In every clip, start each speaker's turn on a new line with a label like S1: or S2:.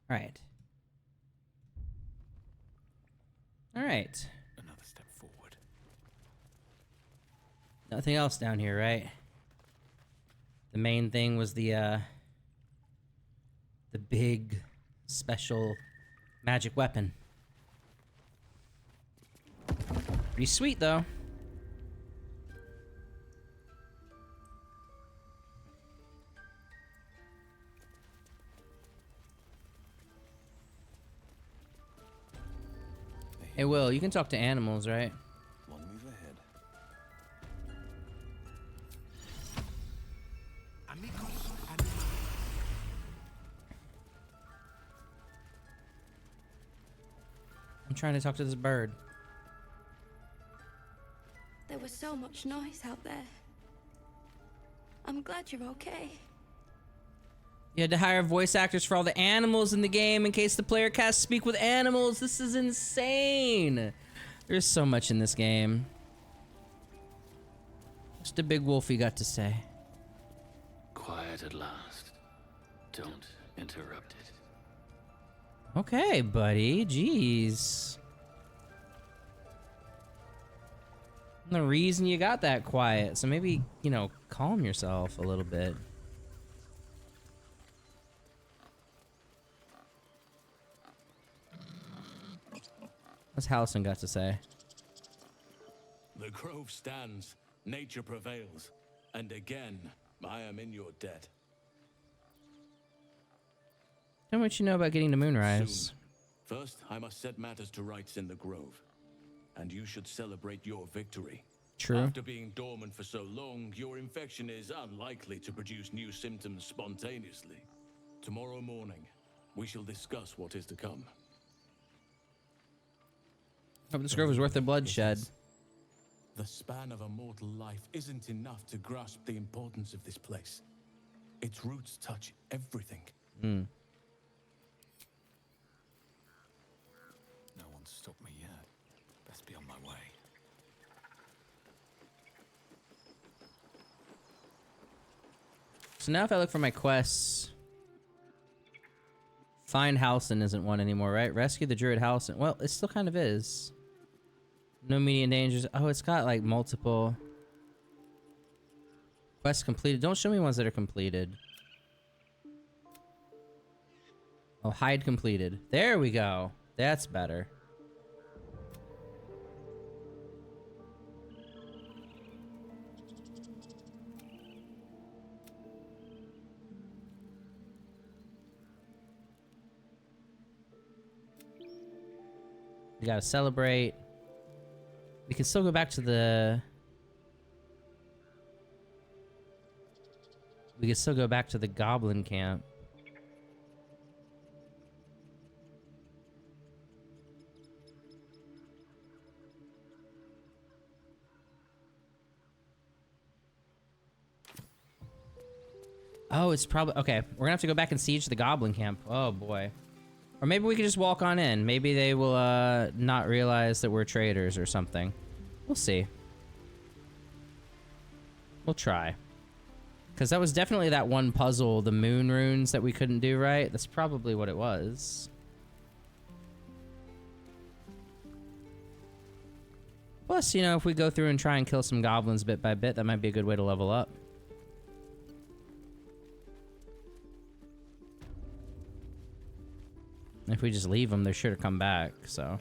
S1: Alright. Alright.
S2: Another step forward.
S1: Nothing else down here, right? The main thing was the big special magic weapon. Pretty sweet, though. Hey, Will, you can talk to animals, right?
S2: Long move ahead.
S1: I'm trying to talk to this bird.
S3: There was so much noise out there. I'm glad you're okay.
S1: You had to hire voice actors for all the animals in the game in case the player can't speak with animals. This is insane. There's so much in this game. Just a big wolfie got to say.
S4: Quiet at last. Don't interrupt it.
S1: Okay, buddy. Jeez. The reason you got that quiet, so maybe, you know, calm yourself a little bit. What's Halson got to say?
S5: The grove stands, nature prevails, and again, I am in your debt.
S1: Tell me what you know about getting to Moonrise.
S5: Soon. First, I must set matters to rights in the grove, and you should celebrate your victory.
S1: True.
S5: After being dormant for so long, your infection is unlikely to produce new symptoms spontaneously. Tomorrow morning, we shall discuss what is to come.
S1: Hope this grove was worth the bloodshed.
S5: The span of a mortal life isn't enough to grasp the importance of this place. Its roots touch everything.
S1: Hmm.
S2: No one's stopped me yet. Best be on my way.
S1: So now if I look for my quests... Find Halson isn't one anymore, right? Rescue the druid Halson. Well, it still kind of is. No immediate dangers. Oh, it's got like multiple... Quests completed. Don't show me ones that are completed. Oh, hide completed. There we go. That's better. We gotta celebrate. We can still go back to the... We can still go back to the goblin camp. Oh, it's probably... Okay, we're gonna have to go back and siege the goblin camp. Oh, boy. Or maybe we could just walk on in. Maybe they will not realize that we're traitors or something. We'll see. We'll try. Because that was definitely that one puzzle, the moon runes that we couldn't do right. That's probably what it was. Plus, you know, if we go through and try and kill some goblins bit by bit, that might be a good way to level up. If we just leave them, they're sure to come back, so.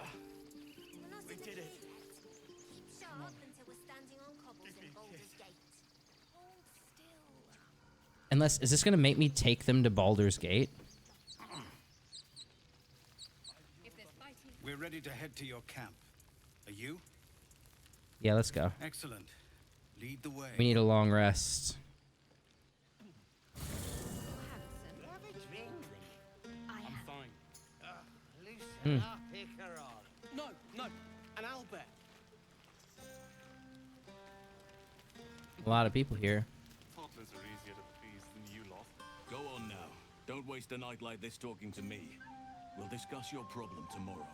S6: We did it. Keep sharp until we're standing on cobbles in Baldur's Gate. Hold still.
S1: Unless, is this gonna make me take them to Baldur's Gate?
S7: We're ready to head to your camp. Are you?
S1: Yeah, let's go.
S7: Excellent. Lead the way.
S1: We need a long rest.
S8: Loosen up, Icaron.
S9: No, an owlbear.
S1: A lot of people here.
S2: Toddlers are easier to please than you lot.
S5: Go on now. Don't waste a night like this talking to me. We'll discuss your problem tomorrow.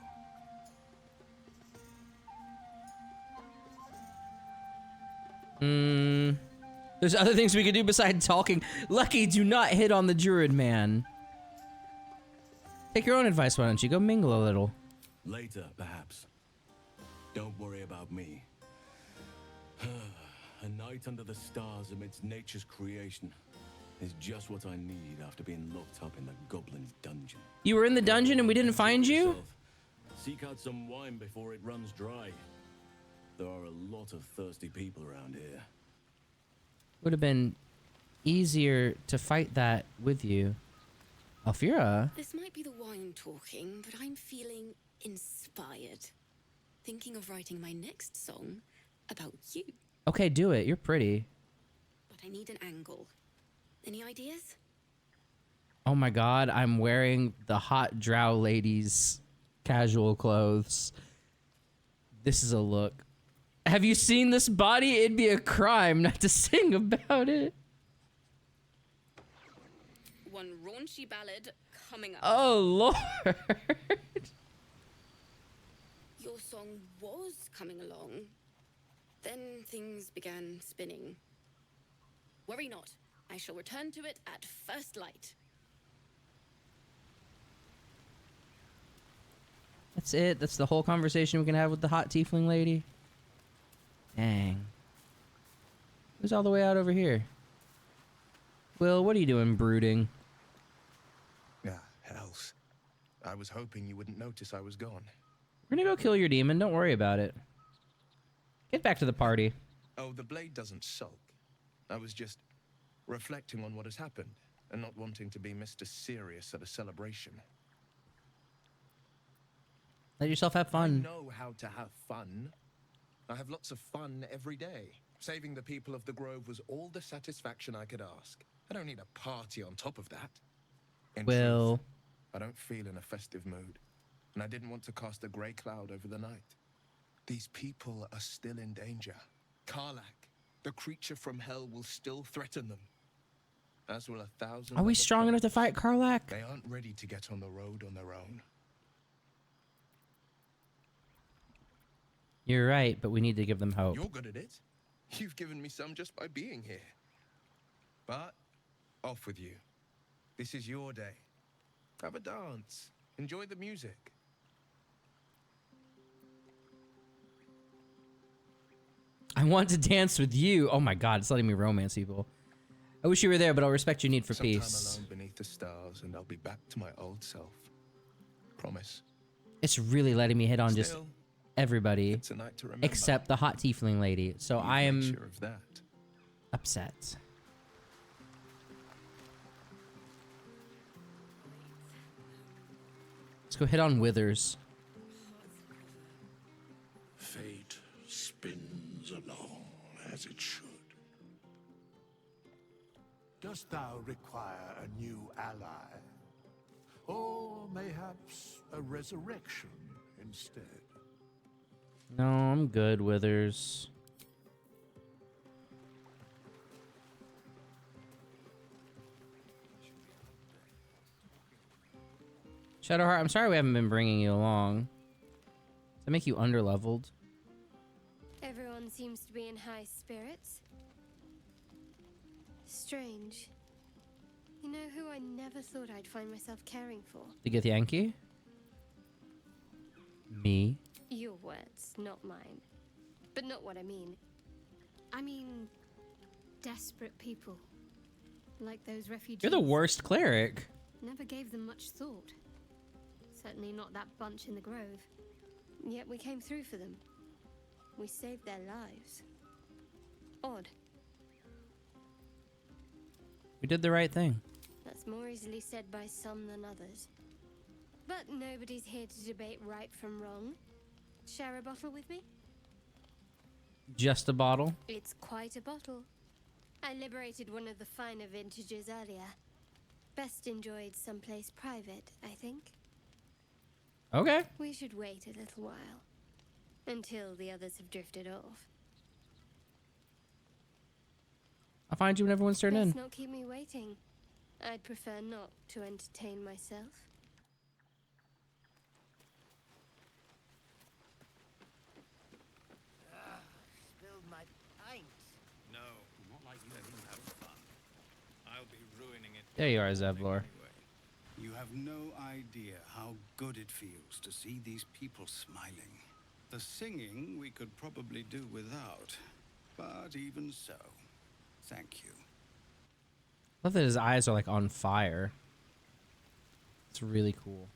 S1: There's other things we could do besides talking. Lucky, do not hit on the druid man. Take your own advice, why don't you? Go mingle a little.
S5: Later, perhaps. Don't worry about me. A night under the stars amidst nature's creation is just what I need after being locked up in the goblin dungeon.
S1: You were in the dungeon and we didn't find you?
S5: Yourself. Seek out some wine before it runs dry. There are a lot of thirsty people around here.
S1: Would have been easier to fight that with you. Alfira?
S10: This might be the wine talking, but I'm feeling inspired. Thinking of writing my next song about you.
S1: Okay, do it. You're pretty.
S10: But I need an angle. Any ideas?
S1: Oh my god, I'm wearing the hot drow lady's casual clothes. This is a look. Have you seen this body? It'd be a crime not to sing about it.
S10: One raunchy ballad coming up.
S1: Oh lord.
S10: Your song was coming along. Then things began spinning. Worry not. I shall return to it at first light.
S1: That's it? That's the whole conversation we can have with the hot tiefling lady? Dang. Who's all the way out over here? Will, what are you doing brooding?
S11: Hells. I was hoping you wouldn't notice I was gone.
S1: We're gonna go kill your demon, don't worry about it. Get back to the party.
S11: Oh, the blade doesn't sulk. I was just reflecting on what has happened and not wanting to be Mr. Serious at a celebration.
S1: Let yourself have fun.
S11: I know how to have fun. I have lots of fun every day. Saving the people of the Grove was all the satisfaction I could ask. I don't need a party on top of that. In
S1: Will.
S11: truth, I don't feel in a festive mood, and I didn't want to cast a grey cloud over the night. These people are still in danger. Karlak, the creature from hell, will still threaten them. As will 1,000.
S1: Are we strong enough to fight Karlak?
S11: They aren't ready to get on the road on their own.
S1: You're right, but we need to give them hope.
S11: You're good at it. You've given me some just by being here. But off with you. This is your day. Have a dance. Enjoy the music.
S1: I want to dance with you. Oh my god, it's letting me romance people. I wish you were there, but I'll respect your need for
S11: Sometime
S1: peace.
S11: alone beneath the stars, and I'll be back to my old self. Promise.
S1: It's really letting me hit on just
S11: Still,
S1: everybody
S11: it's a night to remember.
S1: except the hot tiefling lady. So
S11: You've
S1: I
S11: made
S1: am
S11: sure of that.
S1: upset. Let's go hit on Withers.
S12: Fate spins along as it should.
S13: Dost thou require a new ally? Or mayhaps a resurrection instead?
S1: No, I'm good, Withers. Shadowheart, I'm sorry we haven't been bringing you along. Does that make you underleveled?
S3: Everyone seems to be in high spirits. Strange. You know who I never thought I'd find myself caring for?
S1: The Githyanki? Me?
S3: Your words, not mine. But not what I mean. I mean, desperate people. Like those refugees.
S1: You're the worst cleric.
S3: Never gave them much thought. Certainly not that bunch in the grove. Yet we came through for them. We saved their lives. Odd.
S1: We did the right thing.
S3: That's more easily said by some than others. But nobody's here to debate right from wrong. Share a bottle with me?
S1: Just a bottle?
S3: It's quite a bottle. I liberated one of the finer vintages earlier. Best enjoyed someplace private, I think.
S1: Okay.
S3: We should wait a little while. Until the others have drifted off.
S1: I'll find you when everyone's turned
S3: Let's
S1: in.
S3: not keep me waiting. I'd prefer not to entertain myself.
S8: Spilled my pint.
S7: No, not like you. Let him have fun. I'll be ruining it.
S1: There you are, Zevlor.
S7: Anyway. You have no idea how good it feels to see these people smiling. The singing we could probably do without, but even so, thank you.
S1: I love that his eyes are like on fire. It's really cool.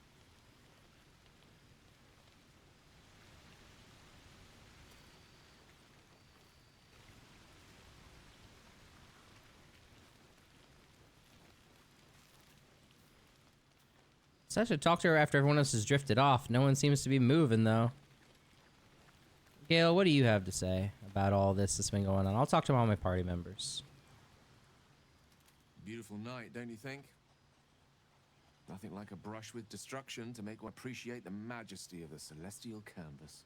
S1: So I should talk to her after everyone else has drifted off. No one seems to be moving, though. Gale, what do you have to say about all this that's been going on? I'll talk to all my party members.
S14: Beautiful night, don't you think? Nothing like a brush with destruction to make one appreciate the majesty of the celestial canvas.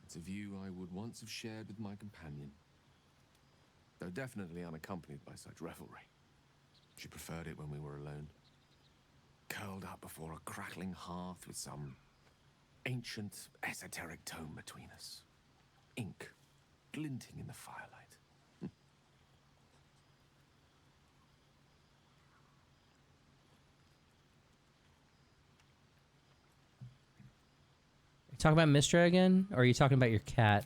S14: It's a view I would once have shared with my companion, though definitely unaccompanied by such revelry. She preferred it when we were alone, curled up before a crackling hearth with some ancient, esoteric tome between us. Ink glinting in the firelight.
S1: You talking about Mistra again? Or are you talking about your cat?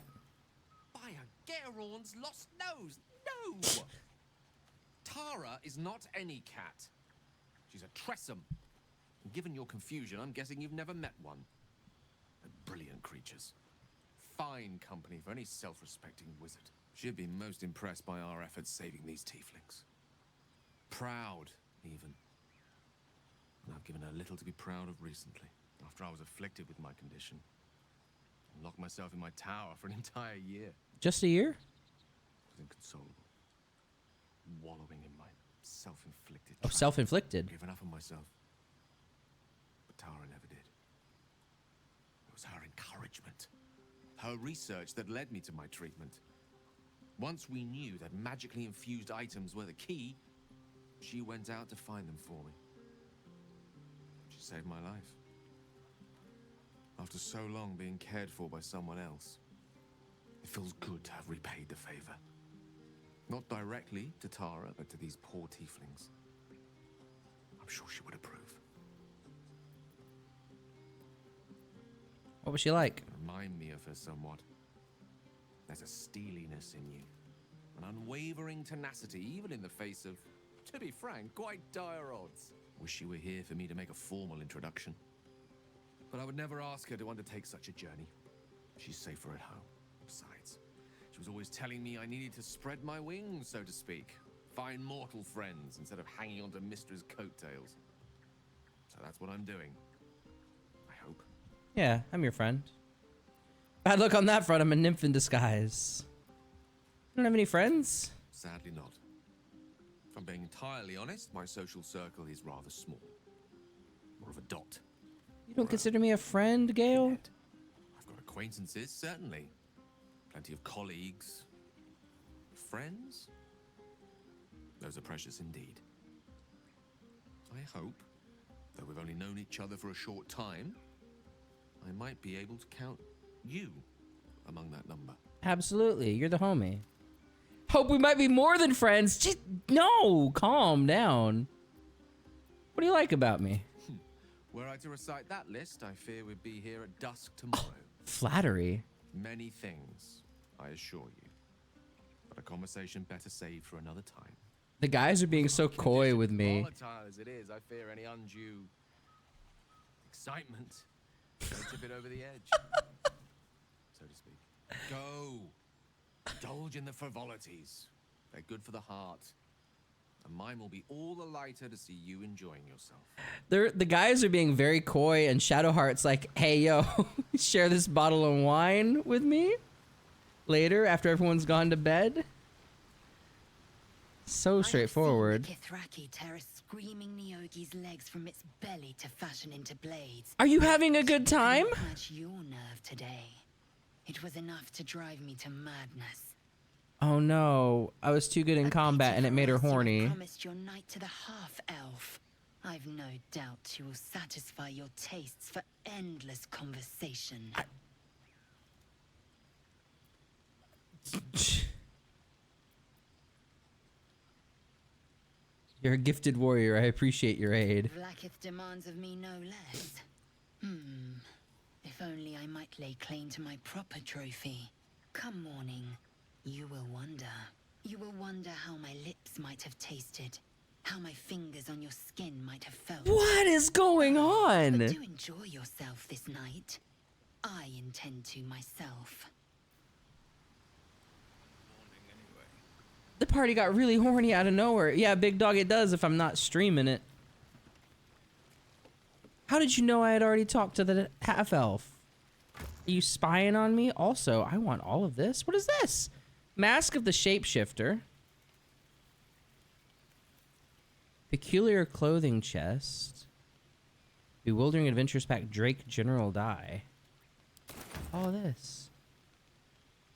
S14: By a Gerorn's lost nose! No! Tara is not any cat. She's a Tressum. And given your confusion, I'm guessing you've never met one. They're brilliant creatures. Fine company for any self-respecting wizard. She'd be most impressed by our efforts saving these tieflings. Proud, even. And I've given her little to be proud of recently, after I was afflicted with my condition. And locked myself in my tower for an entire year.
S1: Just a year?
S14: I was inconsolable. Wallowing in my self-inflicted
S1: Oh, self-inflicted.
S14: Given up on myself. But Tara never did. It was her encouragement, her research that led me to my treatment. Once we knew that magically infused items were the key, she went out to find them for me. She saved my life. After so long being cared for by someone else, it feels good to have repaid the favor. Not directly to Tara, but to these poor tieflings. I'm sure she would approve.
S1: What was she like?
S14: Remind me of her somewhat. There's a steeliness in you. An unwavering tenacity, even in the face of, to be frank, quite dire odds. Wish she were here for me to make a formal introduction. But I would never ask her to undertake such a journey. She's safer at home. Besides, she was always telling me I needed to spread my wings, so to speak. Find mortal friends instead of hanging onto Mistra's coattails. So that's what I'm doing. I hope.
S1: Yeah, I'm your friend. Bad luck on that front, I'm a nymph in disguise. You don't have any friends?
S14: Sadly not. If I'm being entirely honest, my social circle is rather small. More of a dot.
S1: You don't consider me a friend, Gale?
S14: I've got acquaintances, certainly. Plenty of colleagues. Friends? Those are precious indeed. I hope, though we've only known each other for a short time, I might be able to count you among that number.
S1: Absolutely, you're the homie. Hope we might be more than friends. Just, no, calm down. What do you like about me?
S14: Were I to recite that list, I fear we'd be here at dusk tomorrow.
S1: Flattery.
S14: Many things, I assure you. But a conversation better saved for another time.
S1: The guys are being so coy with me.
S14: Volatile as it is, I fear any undue excitement will tip it over the edge, so to speak. Go. Indulge in the frivolities. They're good for the heart. And mine will be all the lighter to see you enjoying yourself.
S1: The guys are being very coy, and Shadowheart's like, hey, yo, share this bottle of wine with me later after everyone's gone to bed. So straightforward.
S15: Kithraki tear a screaming Nyogi's legs from its belly to fashion into blades.
S1: Are you having a good time?
S15: Match your nerve today. It was enough to drive me to madness.
S1: Oh no, I was too good in combat and it made her horny.
S15: You promised your night to the half-elf. I've no doubt she will satisfy your tastes for endless conversation.
S1: You're a gifted warrior. I appreciate your aid.
S15: Vlaakith demands of me no less. If only I might lay claim to my proper trophy. Come morning, you will wonder. You will wonder how my lips might have tasted. How my fingers on your skin might have felt.
S1: What is going on?
S15: But do enjoy yourself this night. I intend to myself.
S1: The party got really horny out of nowhere. Yeah, big dog, it does if I'm not streaming it. How did you know I had already talked to the half-elf? Are you spying on me? Also, I want all of this. What is this? Mask of the Shapeshifter. Peculiar clothing chest. Bewildering Adventures Pack Drake General Die. All this.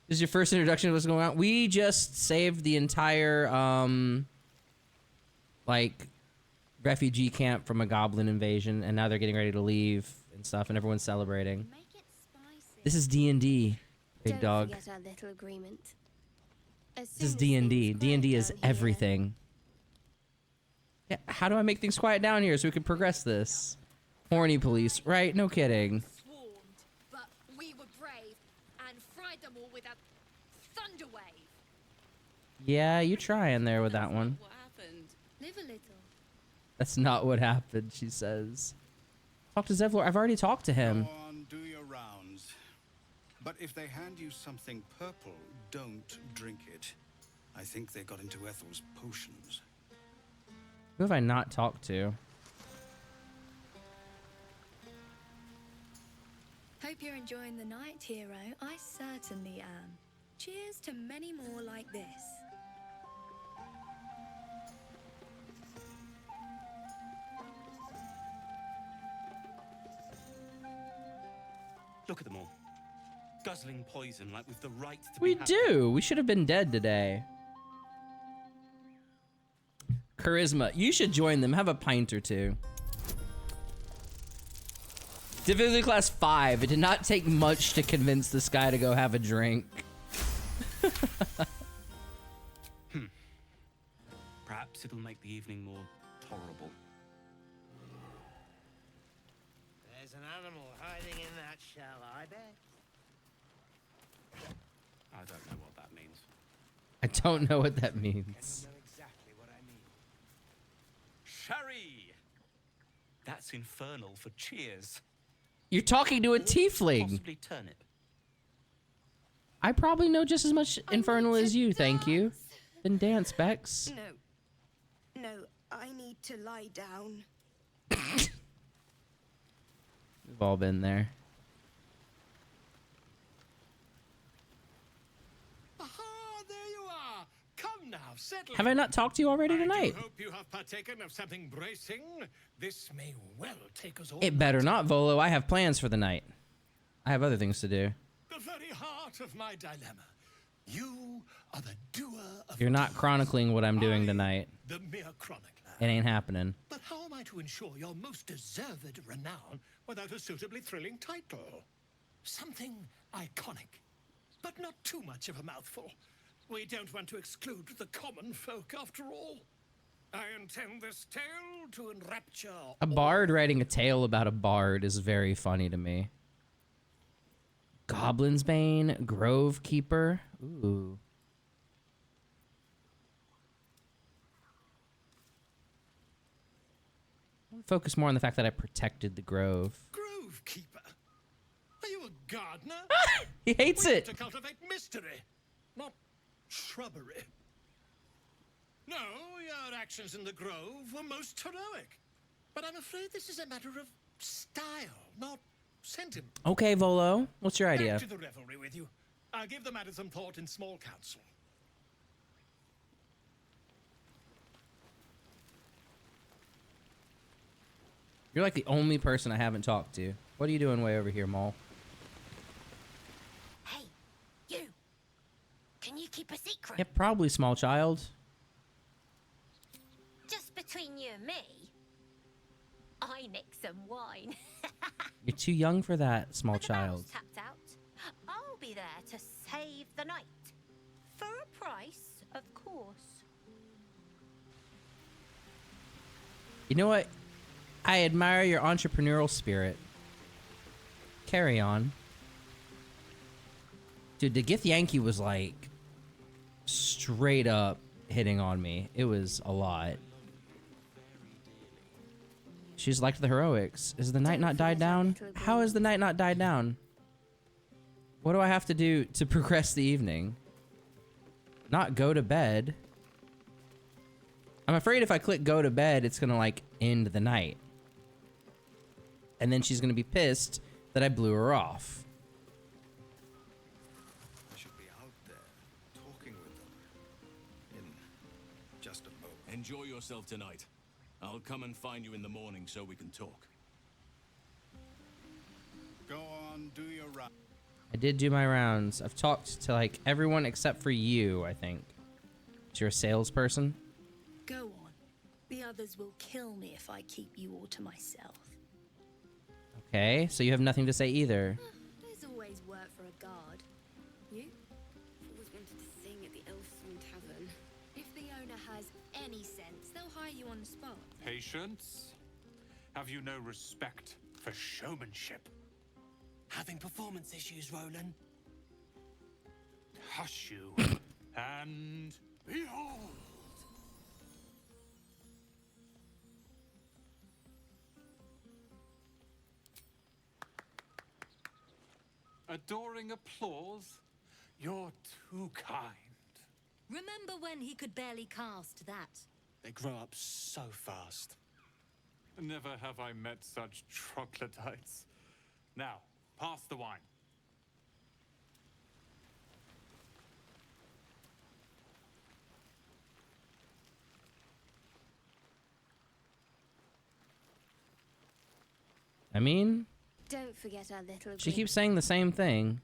S1: This is your first introduction to what's going on? We just saved the entire, like, refugee camp from a goblin invasion, and now they're getting ready to leave and stuff, and everyone's celebrating. This is D&D, big dog.
S3: Don't forget our little agreement.
S1: This is D&D. D&D is everything. Yeah, how do I make things quiet down here so we can progress this? Horny police, right? No kidding.
S6: But we were brave and fried them all with a thunder wave.
S1: Yeah, you trying there with that one.
S10: What happened?
S3: Live a little.
S1: That's not what happened, she says. Talk to Zevlor. I've already talked to him.
S7: Go on, do your rounds. But if they hand you something purple, don't drink it. I think they got into Ethel's potions.
S1: Who have I not talked to?
S16: Hope you're enjoying the night, hero. I certainly am. Cheers to many more like this.
S9: Look at them all. Guzzling poison like we've the right to
S1: We
S9: be happy.
S1: do. We should have been dead today. Charisma. You should join them. Have a pint or two. Difficulty class 5. It did not take much to convince this guy to go have a drink.
S9: Perhaps it'll make the evening more tolerable.
S8: There's an animal hiding in that shell, I bet.
S9: I don't know what that means.
S1: I don't know what that means.
S9: Exactly what I mean. Sherry! That's infernal for cheers.
S1: You're talking to a tiefling.
S9: Possibly turnip.
S1: I probably know just as much infernal as you, thank you. Then dance, Bex.
S16: No, I need to lie down.
S1: We've all been there.
S13: Aha, there you are. Come now, settle.
S1: Have I not talked to you already tonight?
S13: I hope you have partaken of something bracing. This may well take us all.
S1: It better not, Volo. I have plans for the night. I have other things to do.
S13: The very heart of my dilemma. You are the doer of.
S1: You're not chronicling what I'm doing tonight.
S13: The mere chronicler.
S1: It ain't happening.
S13: But how am I to ensure your most deserved renown without a suitably thrilling title? Something iconic, but not too much of a mouthful. We don't want to exclude the common folk after all. I intend this tale to enrapture.
S1: A bard writing a tale about a bard is very funny to me. Goblin's Bane, Grove Keeper. Ooh. Focus more on the fact that I protected the grove.
S13: Grove Keeper? Are you a gardener?
S1: He hates it.
S13: To cultivate mystery, not shrubbery. No, your actions in the grove were most heroic. But I'm afraid this is a matter of style, not sentiment.
S1: Okay, Volo. What's your idea?
S13: Back to the revelry with you. I'll give the matter some thought in small council.
S1: You're like the only person I haven't talked to. What are you doing way over here, Maul?
S6: Hey, you. Can you keep a secret?
S1: Yeah, probably, small child.
S6: Just between you and me, I nicked some wine.
S1: You're too young for that, small child.
S6: Tapped out. I'll be there to save the night. For a price, of course.
S1: You know what? I admire your entrepreneurial spirit. Carry on. Dude, the Gith Yankee was like straight up hitting on me. It was a lot. She's like the heroics. Is the night not died down? How has the night not died down? What do I have to do to progress the evening? Not go to bed. I'm afraid if I click go to bed, it's gonna like end the night. And then she's gonna be pissed that I blew her off.
S7: I should be out there talking with them in just a moment.
S5: Enjoy yourself tonight. I'll come and find you in the morning so we can talk.
S7: Go on, do your round.
S1: I did do my rounds. I've talked to like everyone except for you, I think. So you're a salesperson?
S16: Go on. The others will kill me if I keep you all to myself.
S1: Okay, so you have nothing to say either.
S16: There's always work for a guard. You?
S10: I've always wanted to sing at the Elfsong Tavern.
S16: If the owner has any sense, they'll hire you on the spot.
S17: Patience? Have you no respect for showmanship?
S8: Having performance issues, Roland?
S17: Hush you, and behold! Adoring applause? You're too kind.
S6: Remember when he could barely cast that?
S8: They grow up so fast.
S17: Never have I met such troglodytes. Now, pass the wine.
S1: I mean,
S3: Don't forget our little.
S1: she keeps saying the same thing.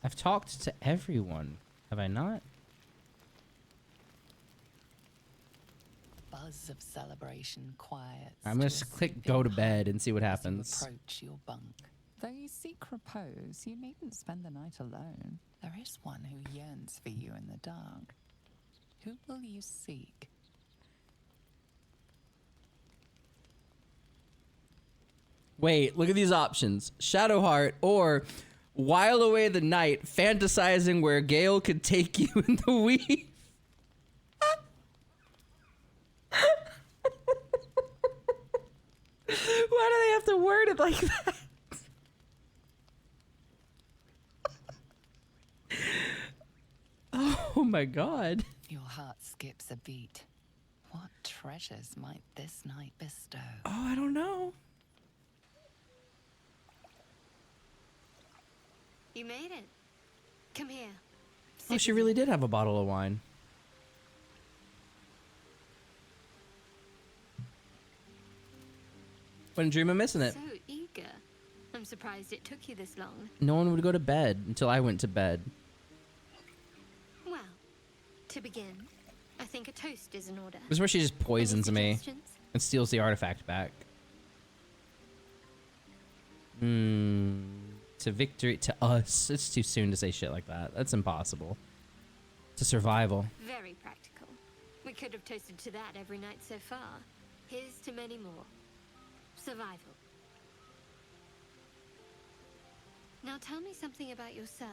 S1: I've talked to everyone, have I not?
S18: Buzz of celebration quiets.
S1: I'm gonna click go to bed and see what happens.
S18: Approach your bunk. Though you seek repose, you needn't spend the night alone. There is one who yearns for you in the dark. Who will you seek?
S1: Wait, look at these options. Shadowheart or while away the night, fantasizing where Gale could take you in the weave. Why do they have to word it like that? Oh my god.
S18: Your heart skips a beat. What treasures might this night bestow?
S1: Oh, I don't know.
S3: You made it. Come here.
S1: Oh, she really did have a bottle of wine. Wouldn't dream of missing it.
S3: So eager. I'm surprised it took you this long.
S1: No one would go to bed until I went to bed.
S3: Well, to begin, I think a toast is in order.
S1: This is where she just poisons me
S3: suggestions?
S1: and steals the artifact back. To victory, to us. It's too soon to say shit like that. That's impossible. To survival.
S3: Very practical. We could have toasted to that every night so far. Here's to many more. Survival. Now tell me something about yourself.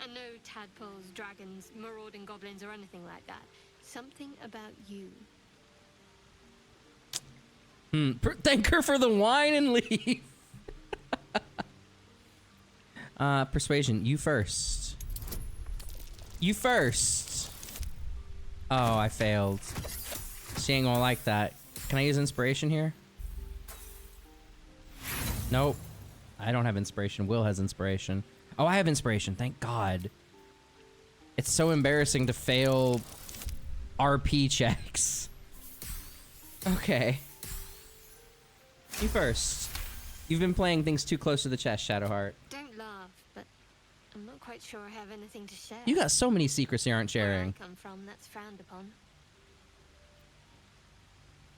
S3: And no tadpoles, dragons, marauding goblins, or anything like that. Something about you.
S1: Thank her for the wine and leave. Persuasion, you first. You first. Oh, I failed. She ain't gonna like that. Can I use inspiration here? Nope. I don't have inspiration. Will has inspiration. Oh, I have inspiration. Thank God. It's so embarrassing to fail RP checks. Okay. You first. You've been playing things too close to the chest, Shadowheart.
S3: Don't laugh, but I'm not quite sure I have anything to share.
S1: You got so many secrets you aren't
S3: Where
S1: sharing.
S3: I come from, that's frowned upon.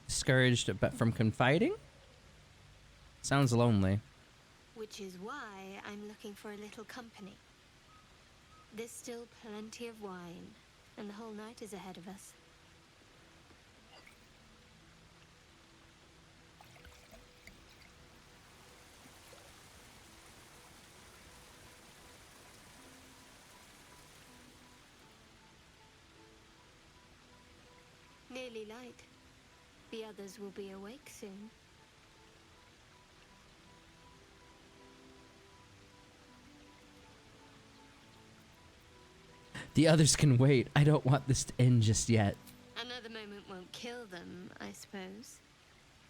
S1: Discouraged from confiding? Sounds lonely.
S3: Which is why I'm looking for a little company. There's still plenty of wine, And the whole night is ahead of us. Nearly light. The others will be awake soon.
S1: The others can wait. I don't want this to end just yet.
S3: Another moment won't kill them, I suppose.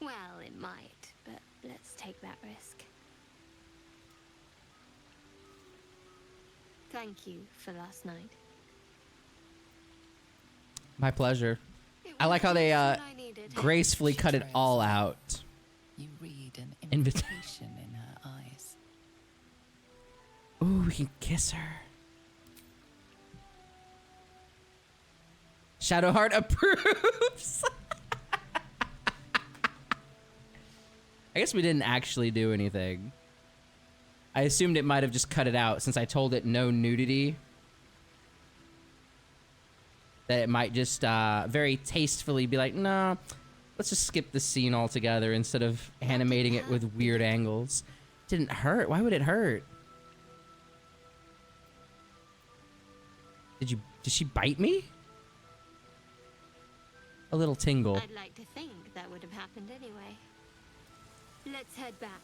S3: Well, it might, but let's take that risk. Thank you for last night.
S1: My pleasure. I like how they gracefully cut it all out.
S18: You read an invitation in her eyes.
S1: Ooh, we can kiss her. Shadowheart approves. I guess we didn't actually do anything. I assumed it might have just cut it out since I told it no nudity. That it might just very tastefully be like, no, let's just skip the scene altogether instead of animating it with weird angles. Didn't hurt. Why would it hurt? Did she bite me? A little tingle.
S3: I'd like to think that would have happened anyway. Let's head back.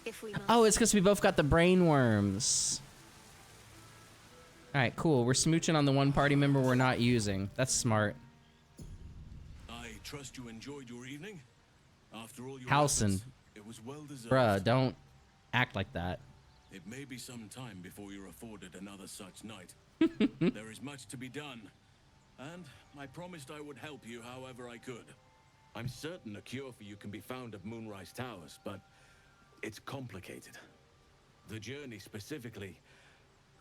S3: If we must.
S1: Oh, it's because we both got the brain worms. All right, cool. We're smooching on the one party member we're not using. That's smart.
S5: I trust you enjoyed your evening. After all your
S1: Halson.
S5: efforts, it was well deserved.
S1: Bruh, don't act like that.
S5: It may be some time before you're afforded another such night. There is much to be done, and I promised I would help you however I could. I'm certain a cure for you can be found at Moonrise Towers, but it's complicated. The journey specifically,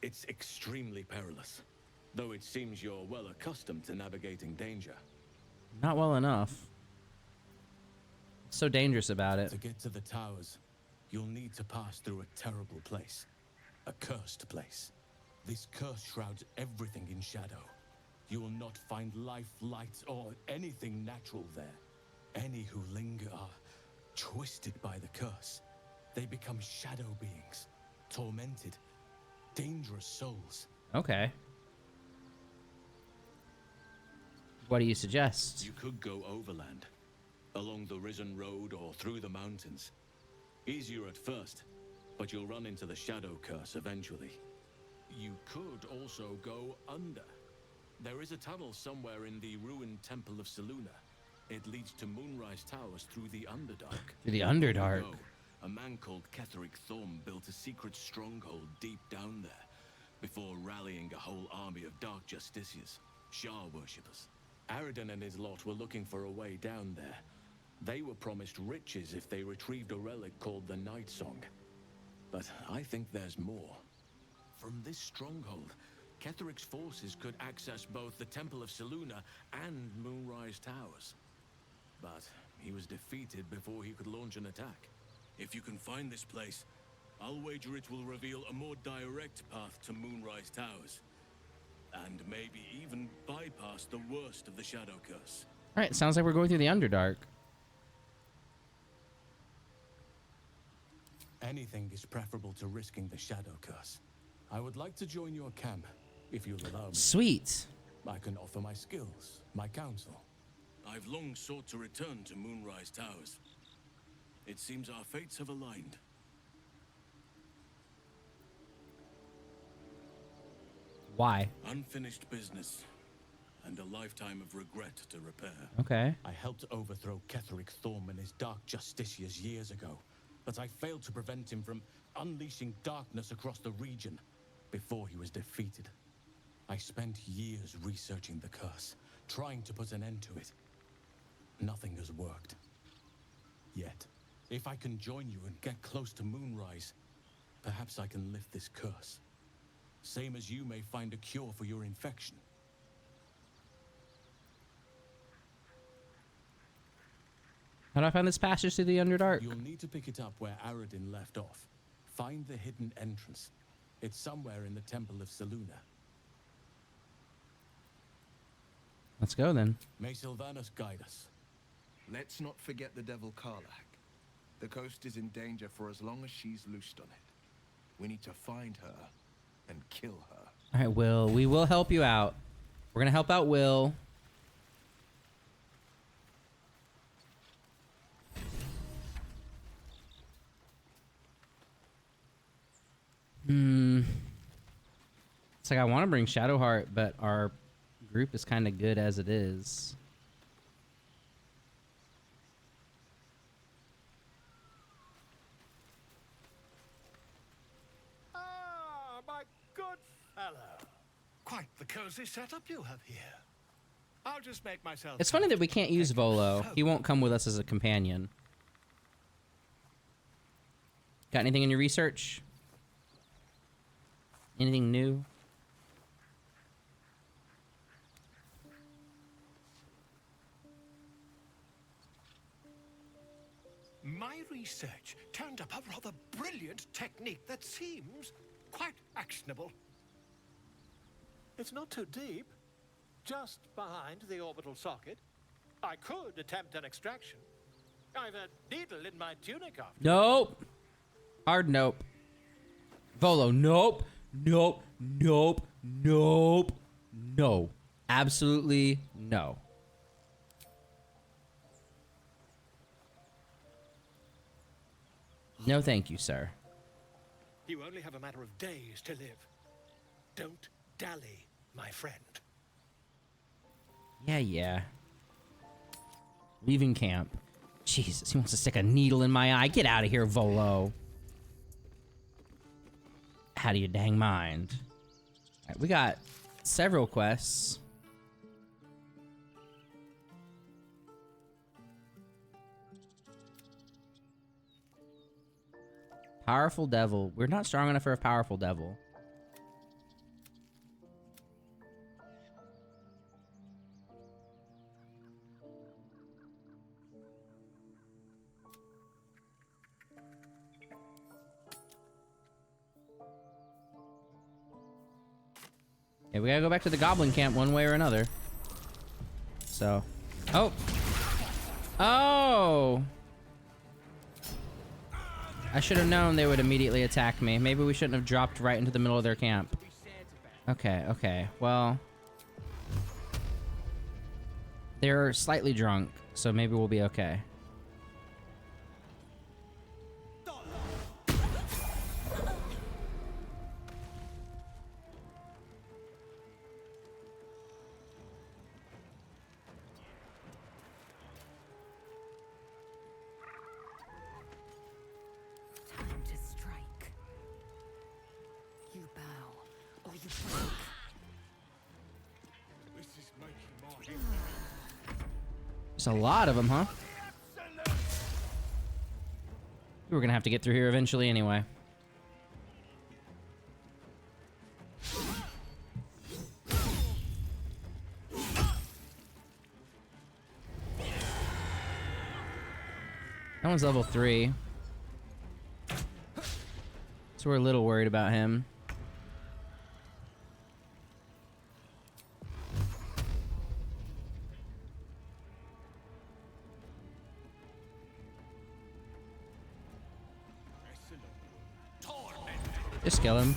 S5: it's extremely perilous, though it seems you're well accustomed to navigating danger.
S1: Not well enough. So dangerous about it.
S5: To get to the towers, you'll need to pass through a terrible place. A cursed place. This curse shrouds everything in shadow. You will not find life, light, or anything natural there. Any who linger are twisted by the curse. They become shadow beings, tormented, dangerous souls.
S1: Okay. What do you suggest?
S5: You could go overland, along the Risen Road or through the mountains. Easier at first, but you'll run into the shadow curse eventually. You could also go under. There is a tunnel somewhere in the ruined Temple of Selûne. It leads to Moonrise Towers through the Underdark.
S1: Through the Underdark?
S5: A man called Ketheric Thorm built a secret stronghold deep down there before rallying a whole army of Dark Justiciars, Shah worshippers. Aroden and his lot were looking for a way down there. They were promised riches if they retrieved a relic called the Night Song. But I think there's more. From this stronghold, Ketheric's forces could access both the Temple of Selûne and Moonrise Towers. But he was defeated before he could launch an attack. If you can find this place, I'll wager it will reveal a more direct path to Moonrise Towers. And maybe even bypass the worst of the Shadow Curse.
S1: Alright, sounds like we're going through the Underdark.
S5: Anything is preferable to risking the Shadow Curse. I would like to join your camp, if you'll allow me.
S1: Sweet.
S5: I can offer my skills, my counsel. I've long sought to return to Moonrise Towers. It seems our fates have aligned.
S1: Why?
S5: Unfinished business, and a lifetime of regret to repair.
S1: Okay.
S5: I helped overthrow Ketheric Thorm and his Dark Justiciars years ago, but I failed to prevent him from unleashing darkness across the region before he was defeated. I spent years researching the curse, trying to put an end to it. Nothing has worked. Yet, if I can join you and get close to Moonrise, perhaps I can lift this curse. Same as you may find a cure for your infection.
S1: How do I find this passage through the Underdark?
S5: You'll need to pick it up where Aroden left off. Find the hidden entrance. It's somewhere in the Temple of Selûne.
S1: Let's go then.
S5: May Sylvanus guide us.
S11: Let's not forget the devil Karlak. The coast is in danger for as long as she's loosed on it. We need to find her and kill her.
S1: All right, Will. We will help you out. We're gonna help out Will. It's like I want to bring Shadowheart, but our group is kind of good as it is.
S13: Ah, my good fellow. Quite the cozy setup you have here. I'll just make myself...
S1: It's funny that we can't use Volo. He won't come with us as a companion. Got anything in your research? Anything new?
S13: My research turned up a rather brilliant technique that seems quite actionable. It's not too deep. Just behind the orbital socket. I could attempt an extraction. I've a needle in my tunic after.
S1: Nope. Hard nope. Volo, nope. Nope. Nope. Nope. No. Absolutely no. No thank you, sir.
S13: You only have a matter of days to live. Don't dally, my friend.
S1: Yeah. Leaving camp. Jesus, he wants to stick a needle in my eye. Get out of here, Volo. Out of your dang mind. All right, we got several quests. Powerful devil. We're not strong enough for a powerful devil. Yeah, we gotta go back to the goblin camp one way or another. So. Oh! Oh! I should have known they would immediately attack me. Maybe we shouldn't have dropped right into the middle of their camp. Okay. Well. They're slightly drunk, so maybe we'll be okay. There's a lot of them, huh? We're gonna have to get through here eventually anyway. That one's level 3. So we're a little worried about him. Just kill him.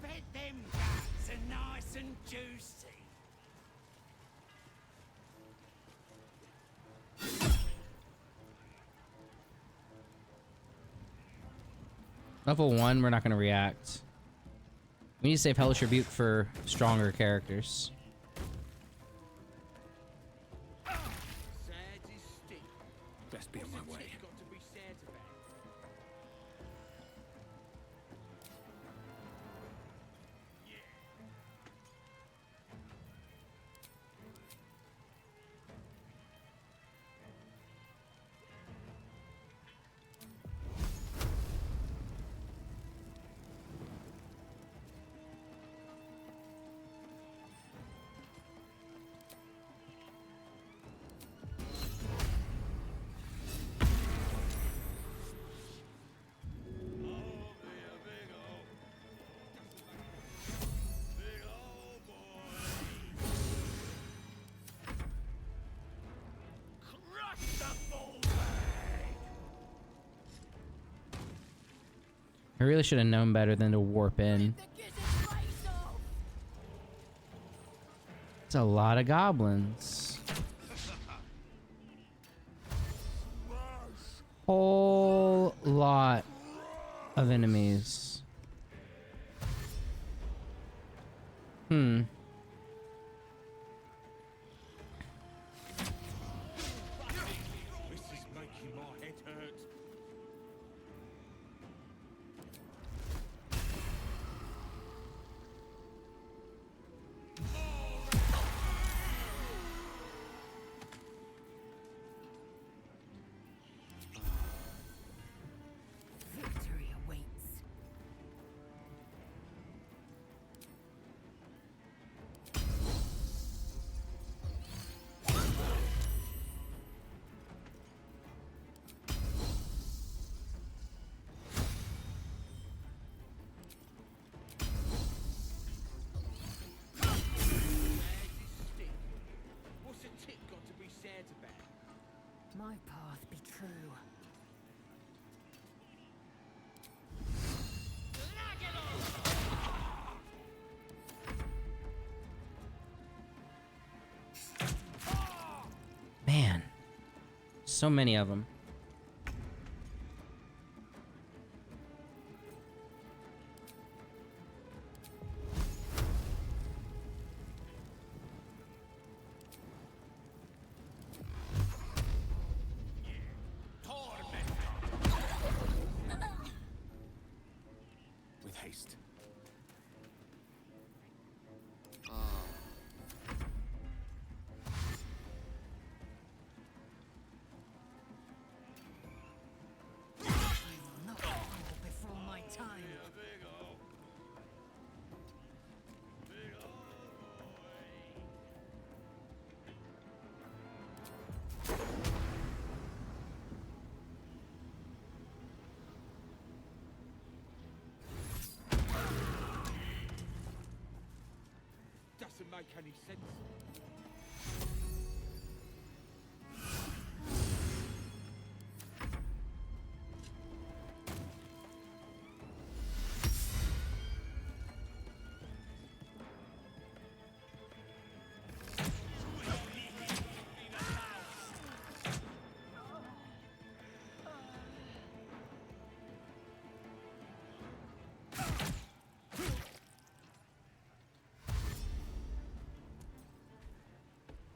S8: Bet them guts are nice and juicy.
S1: Level 1, we're not gonna react. We need to save Hellish Rebuke for stronger characters.
S7: Best be on my way.
S1: I really should have known better than to warp in. It's a lot of goblins. Whole lot of enemies. Hmm.
S8: This is making my head hurt.
S15: Victory awaits.
S8: What's a tick got to be said about?
S15: My path be true.
S1: Man. So many of them.
S5: With haste.
S15: I will not fall before my time.
S8: Doesn't make any sense.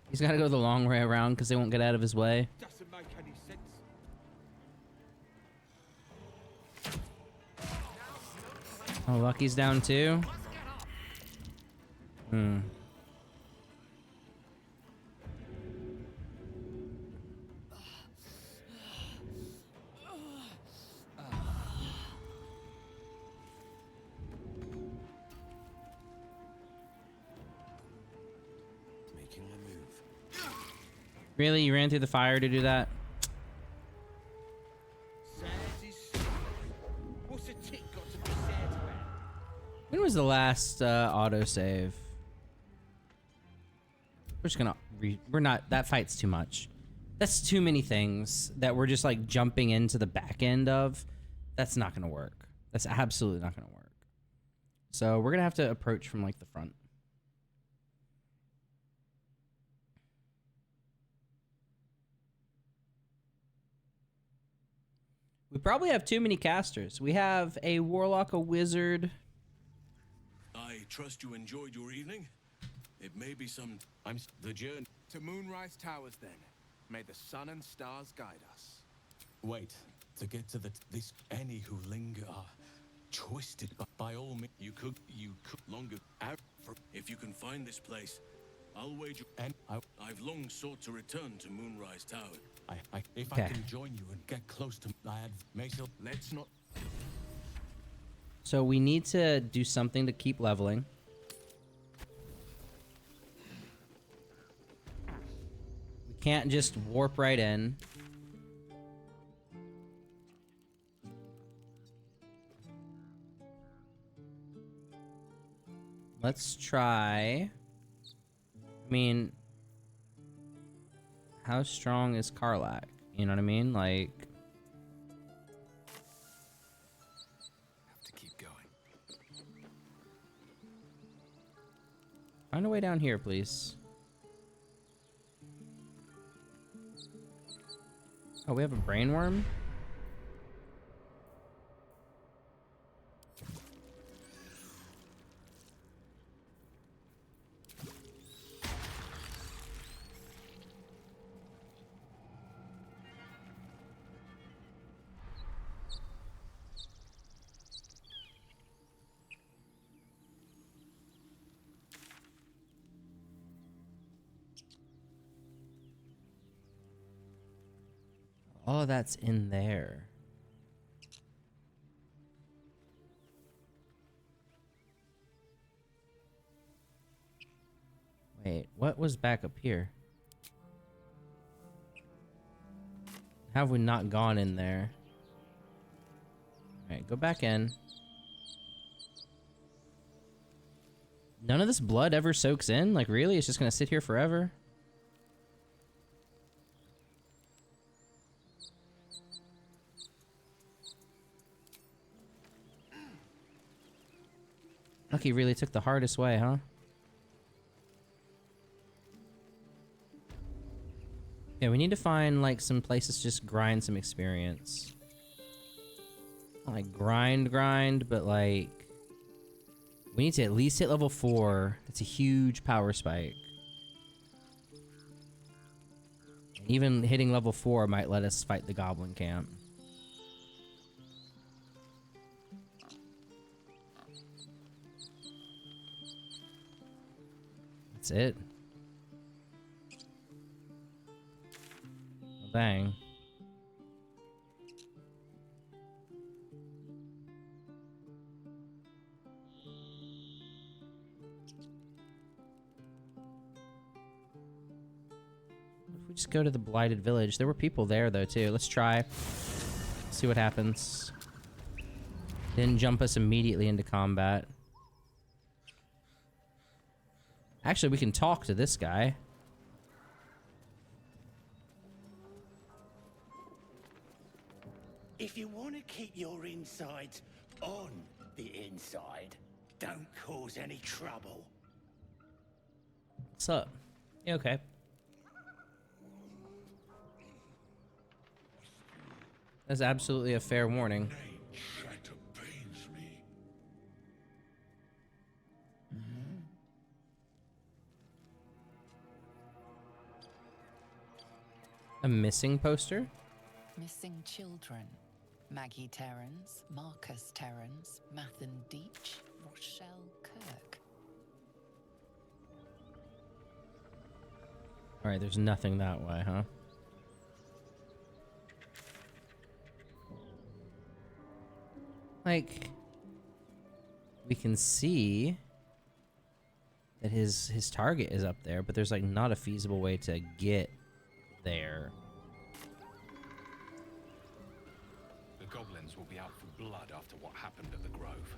S1: He's got to go the long way around because they won't get out of his way.
S8: Doesn't make any sense.
S1: Oh, Lucky's down too. Hmm.
S8: Making a move.
S1: Really? You ran through the fire to do that?
S8: What's a tick got to be said about?
S1: When was the last autosave? We're just gonna we're not, that fight's too much. That's too many things that we're just like jumping into the back end of. That's not gonna work. That's absolutely not gonna work. So we're gonna have to approach from like the front. We probably have too many casters. We have a warlock, a wizard.
S5: I trust you enjoyed your evening. It may be some. The journey
S11: To Moonrise Towers, then. May the sun and stars guide us.
S5: Wait, to get to this, any who linger are twisted by all means. You could longer if you can find this place. I'll wager, and I've long sought to return to Moonrise Tower. If I
S1: Okay.
S5: can join you and get close to let's not.
S1: So we need to do something to keep leveling. We can't just warp right in. Let's try. I mean, how strong is Karlak? You know what I mean? Like, Find a way down here, please. Oh, we have a brain worm? Oh, that's in there. Wait, what was back up here? Have we not gone in there? Alright, go back in. None of this blood ever soaks in? Like, really? It's just gonna sit here forever? Lucky really took the hardest way, huh? Yeah, we need to find, like, some places to just grind some experience. Not like grind, but like... we need to at least hit level 4. That's a huge power spike. And even hitting level 4 might let us fight the goblin camp. That's it. Well, dang. If we just go to the blighted village. There were people there though too. Let's try. See what happens. Didn't jump us immediately into combat. Actually, we can talk to this guy.
S8: If you want to keep your insides on the inside, don't cause any trouble.
S1: What's up? You okay? That's absolutely a fair warning.
S12: Shatter pains me.
S1: A missing poster?
S18: Missing children. Maggie Terrans, Marcus Terrans, Mathan Deach, Rochelle Kirk.
S1: Alright, there's nothing that way, huh? Like, we can see that his target is up there, but there's like not a feasible way to get there.
S9: The goblins will be out for blood after what happened at the Grove.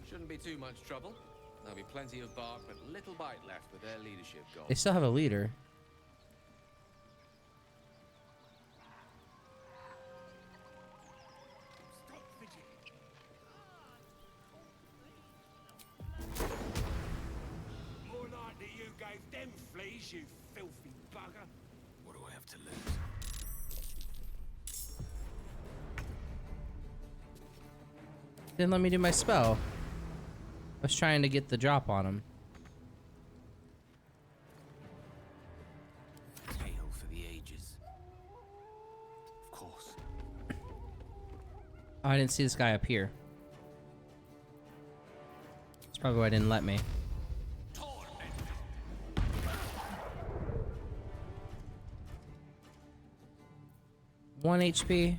S14: Shouldn't be too much trouble. There'll be plenty of bark, but little bite left with their leadership gone.
S1: They still have a leader.
S8: More likely you gave them fleas, you filthy bugger.
S2: What do I have to lose?
S1: Didn't let me do my spell. I was trying to get the drop on him.
S2: Tale for the ages. Of course.
S1: Oh, I didn't see this guy up here. That's probably why it didn't let me. 1 HP.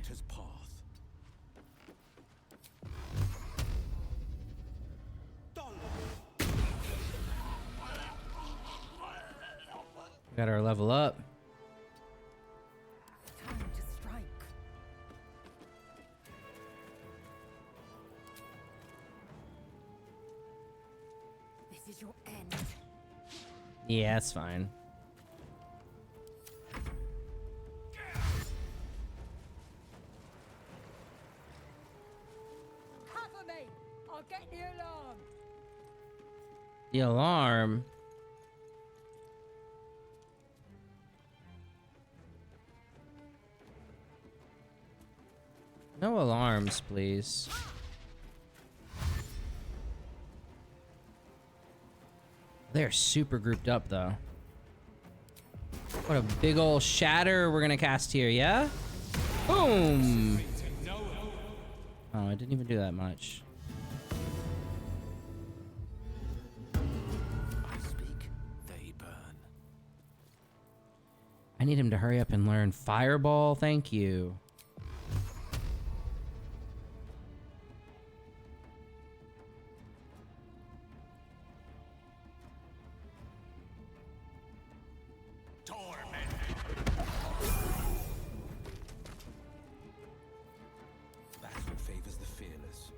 S1: Got our level up.
S15: Time to strike. This is your end.
S1: Yeah, that's fine.
S15: Cover me! I'll get the alarm!
S1: The alarm. No alarms, please. They're super grouped up, though. What a big old shatter we're gonna cast here, yeah? Boom! Oh, I didn't even do that much.
S4: I speak, they burn.
S1: I need him to hurry up and learn Fireball, thank you.
S11: Battle favors the fearless.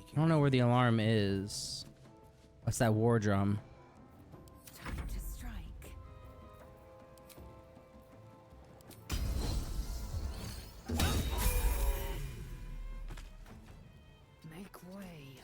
S1: I don't know where the alarm is. What's that war drum?
S15: Time to strike. Make way.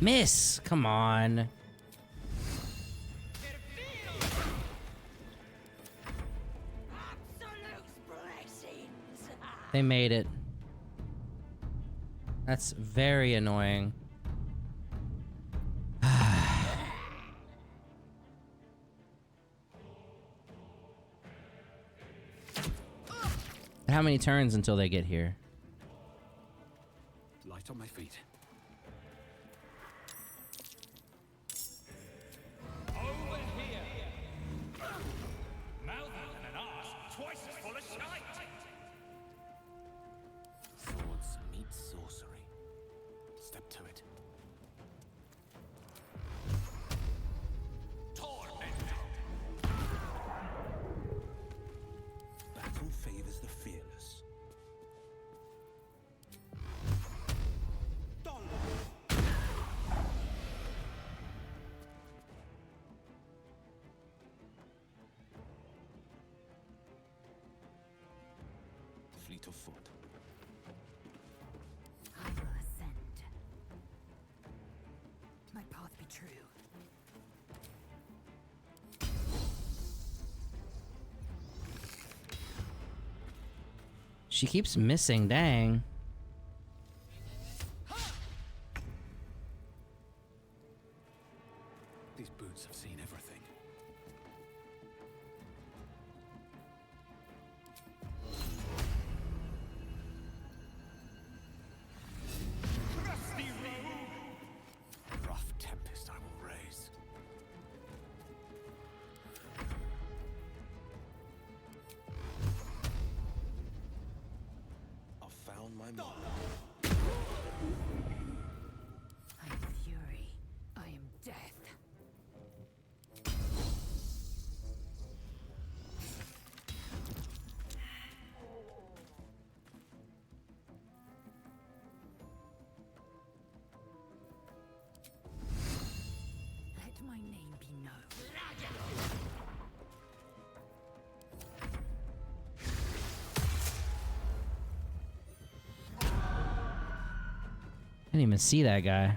S1: Miss! Come on. They made it. That's very annoying. How many turns until they get here?
S2: Light on my feet.
S13: Over here! Mouth and an arse twice as full of shite!
S4: Swords meet sorcery. Step to it.
S11: Battle favors the fearless. Fleet of foot.
S15: I will ascend. My path be true.
S1: She keeps missing, dang.
S2: These boots have seen everything.
S13: Rusty rogue!
S2: Rough tempest I will raise.
S11: I've found my mark.
S15: I am fury. I am death. Let my name be known.
S1: I didn't even see that guy.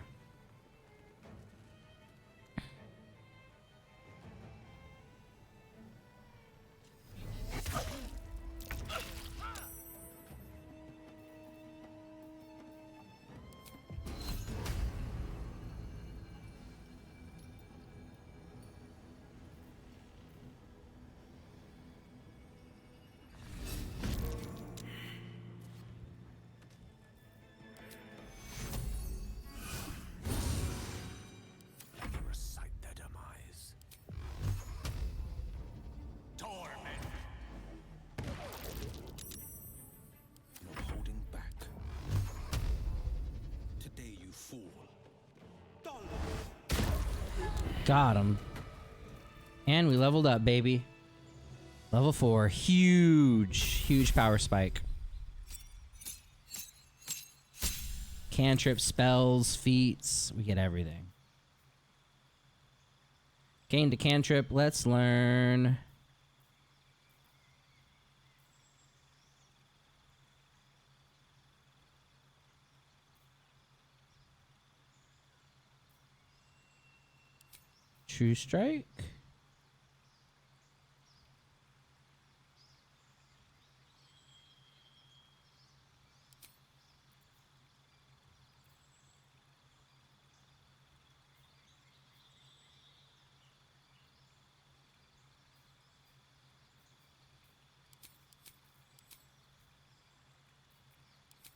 S1: Got him. And we leveled up, baby. Level 4. Huge power spike. Cantrip, spells, feats. We get everything. Gain to cantrip. Let's learn. True strike.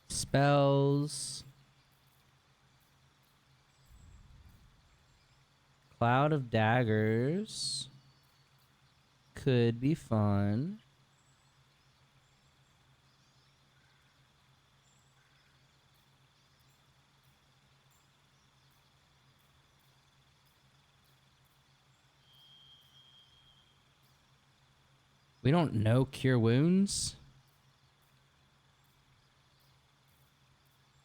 S1: Spells. Cloud of daggers. Could be fun. We don't know cure wounds.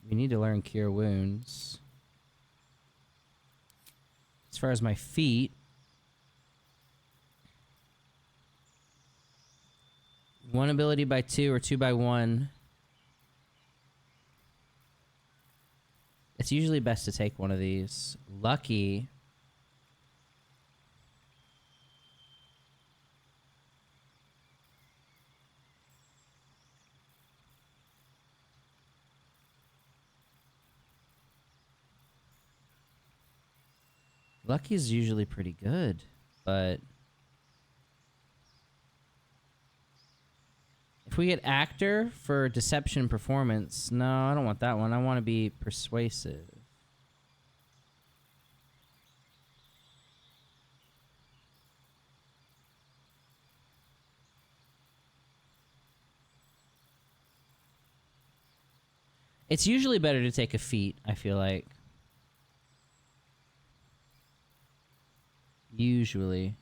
S1: We need to learn cure wounds. As far as my feet, one ability by 2 or 2 by 1. It's usually best to take one of these. Lucky. Lucky is usually pretty good, but if we get actor for deception and performance, no, I don't want that one. I want to be persuasive. It's usually better to take a feat, I feel like. Usually.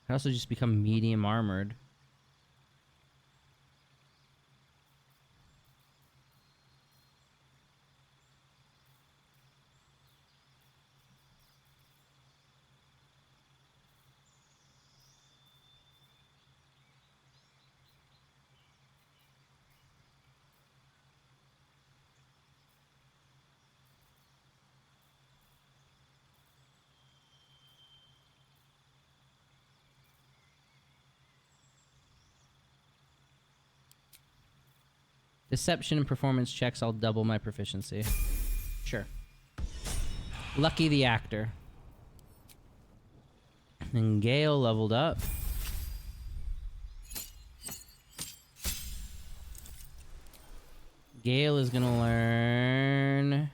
S1: I also just become medium armored. Deception and performance checks, I'll double my proficiency. Sure. Lucky the actor. And Gale leveled up. Gale is gonna learn...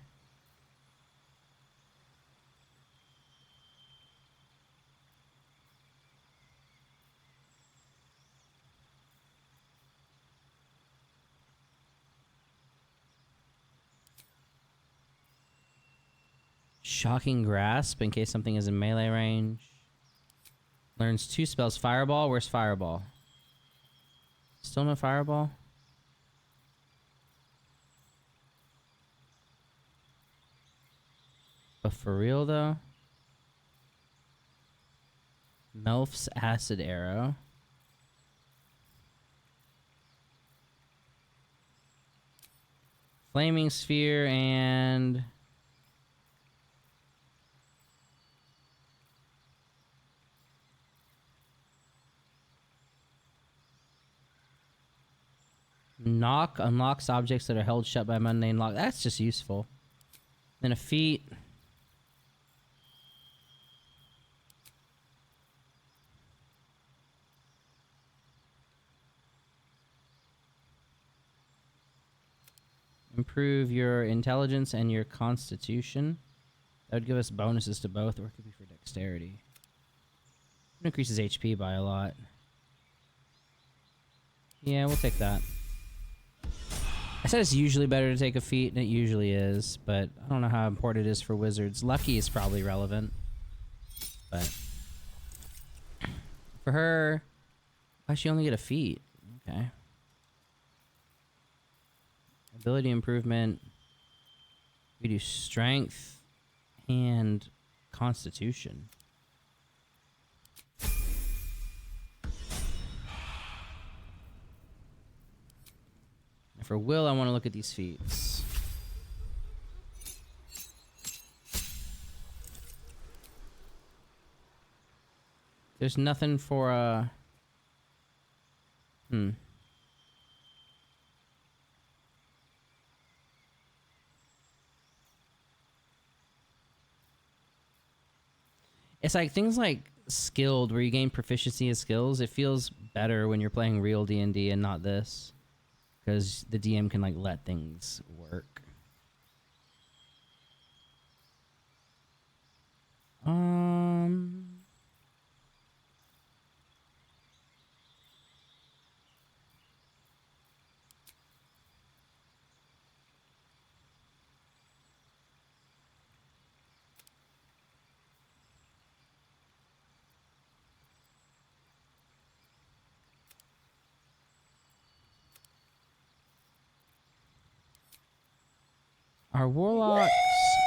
S1: Shocking Grasp in case something is in melee range. Learns 2 spells. Fireball. Where's Fireball? Still no Fireball? But for real though? Melf's Acid Arrow. Flaming Sphere and... Knock unlocks objects that are held shut by mundane lock. That's just useful. Then a feat. Improve your intelligence and your constitution. That would give us bonuses to both, or it could be for dexterity. It increases HP by a lot. Yeah, we'll take that. I said it's usually better to take a feat, and it usually is, but I don't know how important it is for wizards. Lucky is probably relevant, but for her, why she only get a feat? Okay. Ability improvement. We do strength and constitution. And for Will, I want to look at these feats. There's nothing for It's like things like skilled, where you gain proficiency in skills. It feels better when you're playing real D&D and not this, because the DM can like let things work. Our warlocks.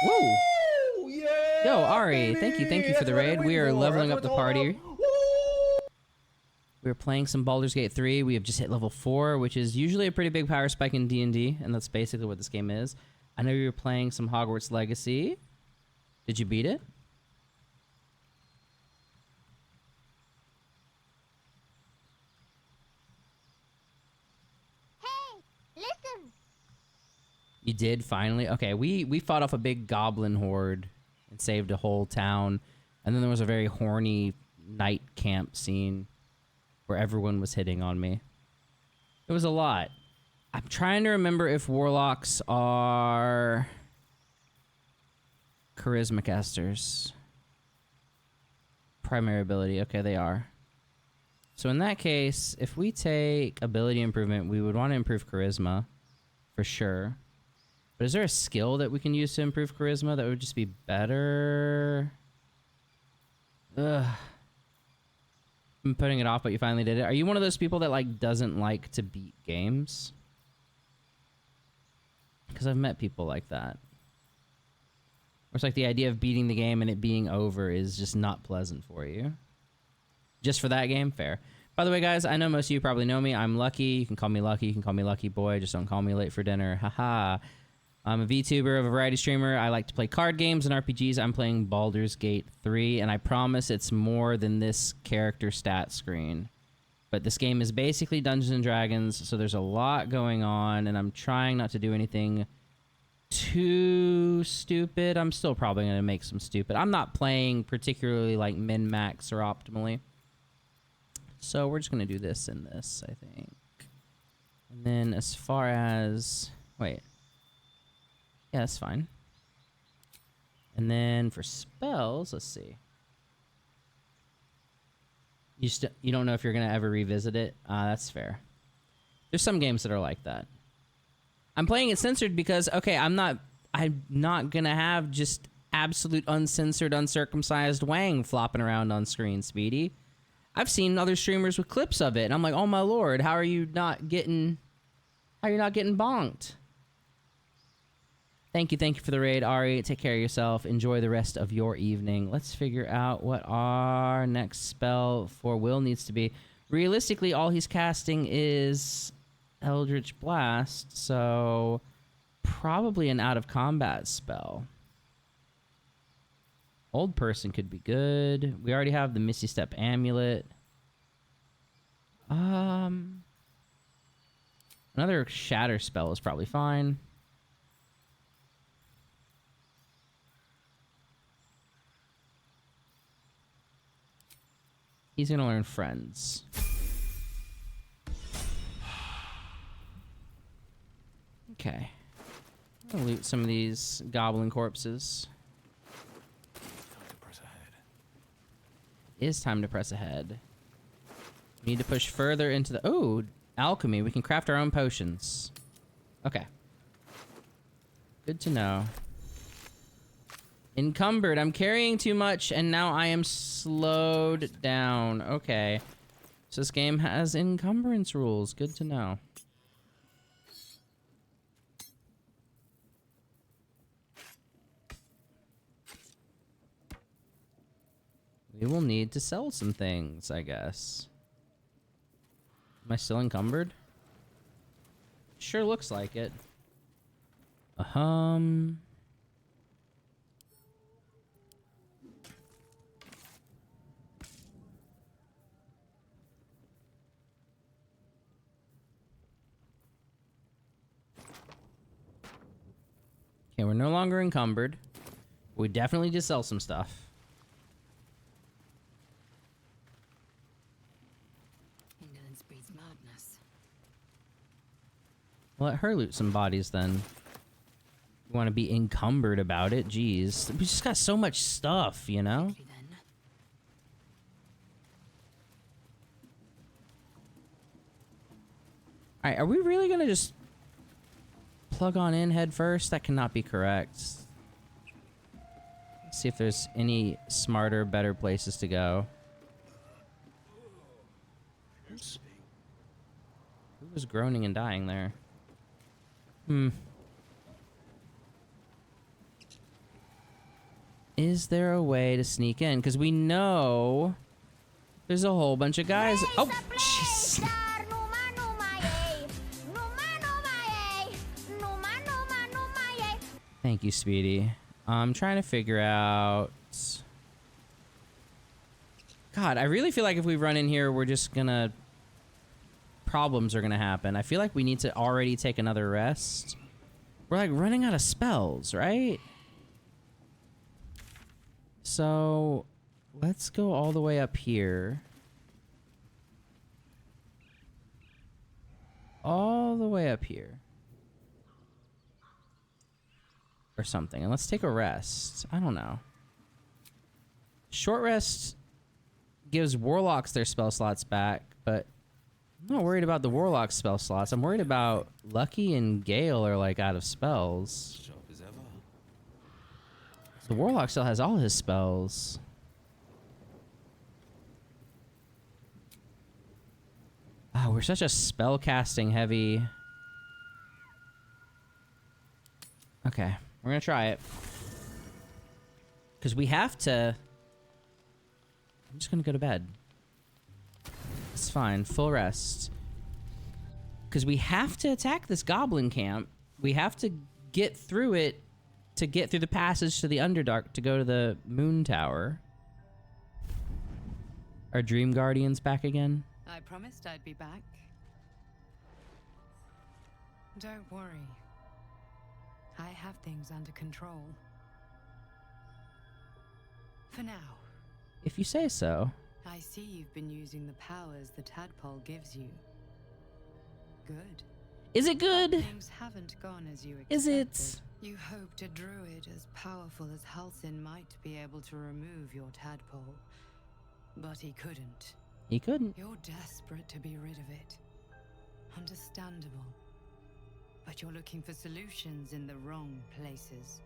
S1: Whoa! Yeah, yo, Ari, thank you for the raid. We are leveling up the party. We're playing some Baldur's Gate 3. We have just hit level 4, which is usually a pretty big power spike in D&D, and that's basically what this game is. I know you were playing some Hogwarts Legacy. Did you beat it?
S6: Hey, listen!
S1: You did finally? Okay, we fought off a big goblin horde and saved a whole town. And then there was a very horny night camp scene where everyone was hitting on me. It was a lot. I'm trying to remember if warlocks are charisma casters. Primary ability. Okay, they are. So in that case, if we take ability improvement, we would want to improve charisma for sure. But is there a skill that we can use to improve charisma that would just be better? Ugh. I'm putting it off, but you finally did it. Are you one of those people that like doesn't like to beat games? Because I've met people like that. Or it's like the idea of beating the game and it being over is just not pleasant for you. Just for that game? Fair. By the way, guys, I know most of you probably know me. I'm Lucky. You can call me Lucky. You can call me Lucky Boy. Just don't call me late for dinner. Haha. I'm a VTuber, a variety streamer. I like to play card games and RPGs. I'm playing Baldur's Gate 3, and I promise it's more than this character stat screen. But this game is basically Dungeons & Dragons, so there's a lot going on, and I'm trying not to do anything too stupid. I'm still probably going to make some stupid. I'm not playing particularly like min-max or optimally. So we're just going to do this and this, I think. And then as far as... Wait. Yeah, that's fine. And then for spells, let's see. You don't know if you're going to ever revisit it? That's fair. There's some games that are like that. I'm playing it censored because, okay, I'm not going to have just absolute uncensored, uncircumcised Wang flopping around on screen, Speedy. I've seen other streamers with clips of it, and I'm like, oh my lord, how are you not getting bonked? Thank you for the raid, Ari. Take care of yourself. Enjoy the rest of your evening. Let's figure out what our next spell for Will needs to be. Realistically, all he's casting is Eldritch Blast, so probably an out-of-combat spell. Old Person could be good. We already have the Misty Step Amulet. Another Shatter spell is probably fine. He's gonna learn Friends. Okay. I'm gonna loot some of these goblin corpses. is time to press ahead. We need to push further into the... Oh, alchemy. We can craft our own potions. Okay. Good to know. Encumbered. I'm carrying too much, and now I am slowed down. Okay. So this game has encumbrance rules. Good to know. We will need to sell some things, I guess. Am I still encumbered? Sure looks like it. Okay, we're no longer encumbered. We definitely just sell some stuff.
S15: Indolence breeds madness.
S1: Let her loot some bodies then. You want to be encumbered about it? Jeez. We just got so much stuff, you know? Alright, are we really gonna just plug on in head first? That cannot be correct. Let's see if there's any smarter, better places to go. Who was groaning and dying there? Is there a way to sneak in? Because we know there's a whole bunch of guys. Oh, jeez. Thank you, Speedy. I'm trying to figure out... God, I really feel like if we run in here, we're just gonna... Problems are gonna happen. I feel like we need to already take another rest. We're like running out of spells, right? So, let's go all the way up here. All the way up here. Or something. And let's take a rest. I don't know. Short rest gives warlocks their spell slots back, but I'm not worried about the warlock spell slots. I'm worried about Lucky and Gale are like out of spells. The warlock still has all his spells. Oh, we're such a spell casting heavy. Okay, we're gonna try it. Because we have to... I'm just gonna go to bed. It's fine, full rest. Because we have to attack this goblin camp. We have to get through it to get through the passage to the Underdark to go to the Moon Tower. Are Dream Guardians back again?
S19: I promised I'd be back. Don't worry. I have things under control. For now.
S1: If you say so.
S19: I see you've been using the powers the tadpole gives you. Good.
S1: Is it good?
S19: But things haven't gone as you expected.
S1: Is it?
S19: You hoped a druid as powerful as Halsin might be able to remove your tadpole. But he couldn't.
S1: He couldn't.
S19: You're desperate to be rid of it. Understandable. But you're looking for solutions in the wrong places.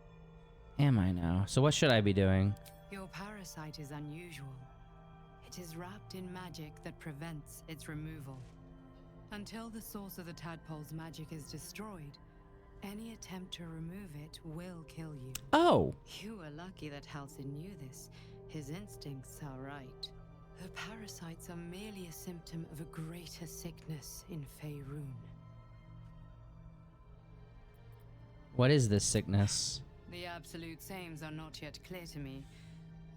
S1: Am I now? So what should I be doing?
S19: Your parasite is unusual. It is wrapped in magic that prevents its removal. Until the source of the tadpole's magic is destroyed, any attempt to remove it will kill you.
S1: Oh!
S19: You are lucky that Halsin knew this. His instincts are right. The parasites are merely a symptom of a greater sickness in Faerun.
S1: What is this sickness?
S19: The absolute aims are not yet clear to me,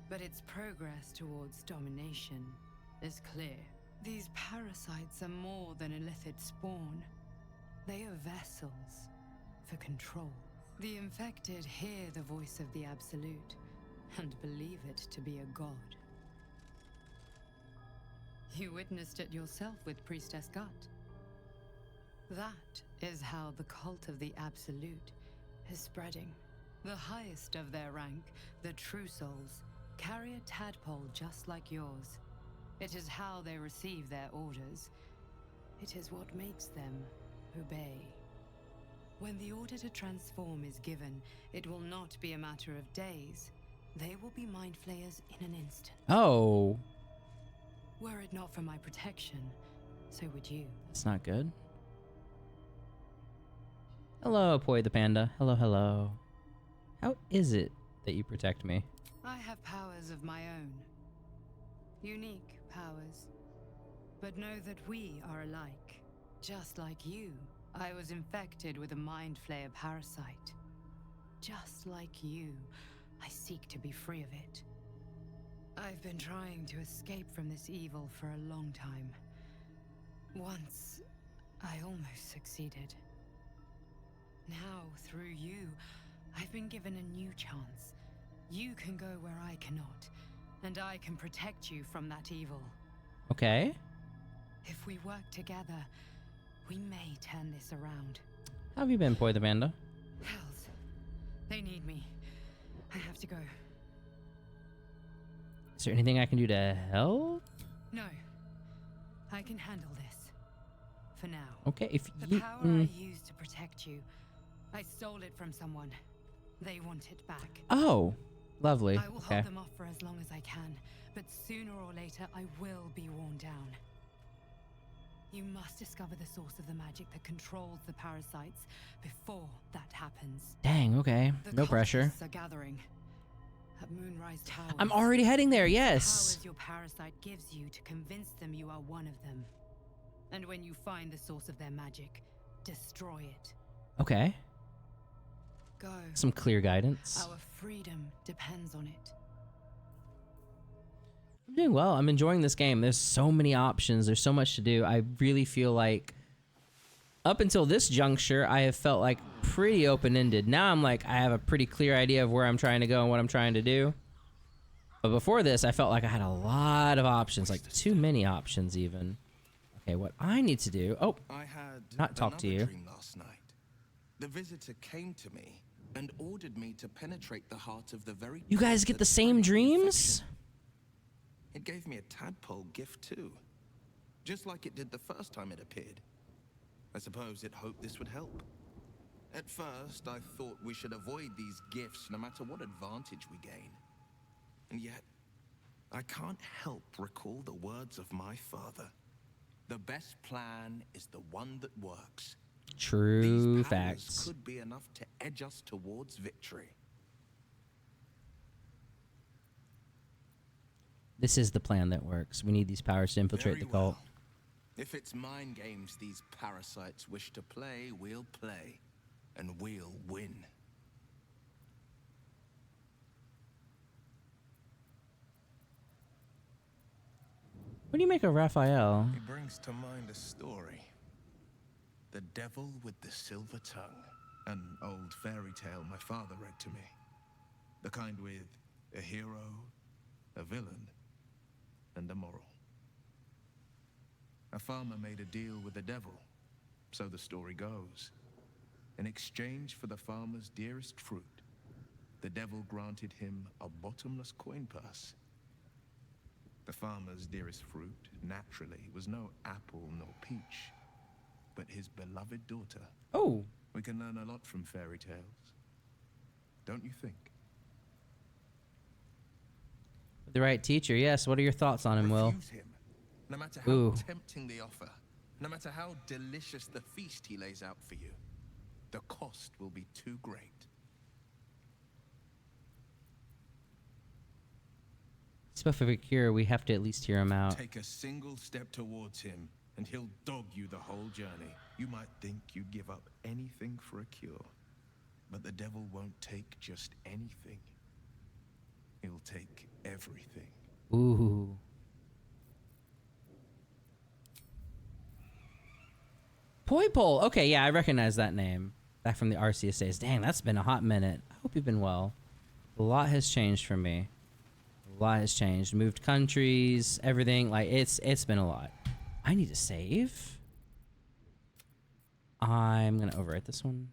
S19: but its progress towards domination is clear. These parasites are more than illithid spawn. They are vessels for control. The infected hear the voice of the Absolute and believe it to be a god. You witnessed it yourself with Priestess Gut. That is how the cult of the Absolute is spreading. The highest of their rank, the True Souls, carry a tadpole just like yours. It is how they receive their orders. It is what makes them obey. When the order to transform is given, it will not be a matter of days. They will be mind flayers in an instant.
S1: Oh.
S19: Were it not for my protection, so would you.
S1: That's not good. Hello, Poi the panda. Hello, hello. How is it that you protect me?
S19: I have powers of my own. Unique powers. But know that we are alike. Just like you, I was infected with a mind flayer parasite. Just like you, I seek to be free of it. I've been trying to escape from this evil for a long time. Once, I almost succeeded. Now, through you, I've been given a new chance. You can go where I cannot, and I can protect you from that evil.
S1: Okay.
S19: If we work together, we may turn this around.
S1: How have you been, Poi the panda?
S19: Hells, they need me. I have to go.
S1: Is there anything I can do to help?
S19: No, I can handle this. For now.
S1: Okay, if
S19: the
S1: you...
S19: power I used to protect you, I stole it from someone. They want it back.
S1: Oh, lovely.
S19: I will
S1: Okay.
S19: hold them off for as long as I can, but sooner or later I will be worn down. You must discover the source of the magic that controls the parasites before that happens.
S1: Dang, okay. No pressure.
S19: The cultists are gathering at Moonrise Towers.
S1: I'm already heading there, yes.
S19: The powers your parasite gives you to convince them you are one of them. And when you find the source of their magic, destroy it.
S1: Okay.
S19: Go.
S1: Some clear guidance.
S19: Our freedom depends on it.
S1: I'm doing well. I'm enjoying this game. There's so many options. There's so much to do. I really feel like up until this juncture, I have felt like pretty open-ended. Now I'm like, I have a pretty clear idea of where I'm trying to go and what I'm trying to do. But before this, I felt like I had a lot of options, like too many options even. Okay, what I need to do... Oh,
S11: I had
S1: not talk to you.
S11: Dream last night. The visitor came to me and ordered me to penetrate the heart of the very...
S1: You guys get the same dreams?
S11: It gave me a tadpole gift too. Just like it did the first time it appeared. I suppose it hoped this would help. At first, I thought we should avoid these gifts no matter what advantage we gain. And yet, I can't help recall the words of my father. The best plan is the one that works.
S1: True
S11: These powers
S1: facts.
S11: could be enough to edge us towards victory.
S1: This is the plan that works. We need these powers to infiltrate
S11: Very
S1: the cult.
S11: well. If it's mind games these parasites wish to play, we'll play. And we'll win.
S1: What do you make of Raphael?
S11: It brings to mind a story. The Devil with the Silver Tongue. An old fairy tale my father read to me. The kind with a hero, a villain, and a moral. A farmer made a deal with the devil, so the story goes. In exchange for the farmer's dearest fruit, the devil granted him a bottomless coin purse. The farmer's dearest fruit, naturally, was no apple nor peach, but his beloved daughter.
S1: Oh.
S11: We can learn a lot from fairy tales. Don't you think?
S1: The right teacher, yes. What are your thoughts on him, Will?
S11: Refuse him. No matter how
S1: Ooh.
S11: tempting the offer, no matter how delicious the feast he lays out for you, the cost will be too great.
S1: But for a cure, we have to at least hear him out.
S11: Take a single step towards him, and he'll dog you the whole journey. You might think you'd give up anything for a cure, but the devil won't take just anything. He'll take everything.
S1: Ooh. Poipole. Okay, yeah, I recognize that name. Back from the Arceus days. Dang, that's been a hot minute. I hope you've been well. A lot has changed for me. A lot has changed. Moved countries, everything. Like, it's been a lot. I need to save. I'm gonna overwrite this one.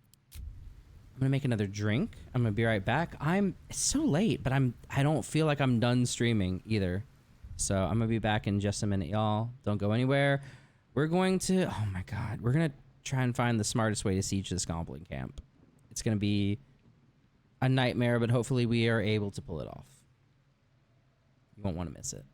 S1: I'm gonna make another drink. I'm gonna be right back. It's so late, but I don't feel like I'm done streaming either. So I'm gonna be back in just a minute, y'all. Don't go anywhere. We're going to, oh my God, we're gonna try and find the smartest way to siege this goblin camp. It's gonna be a nightmare, but hopefully we are able to pull it off. You won't want to miss it.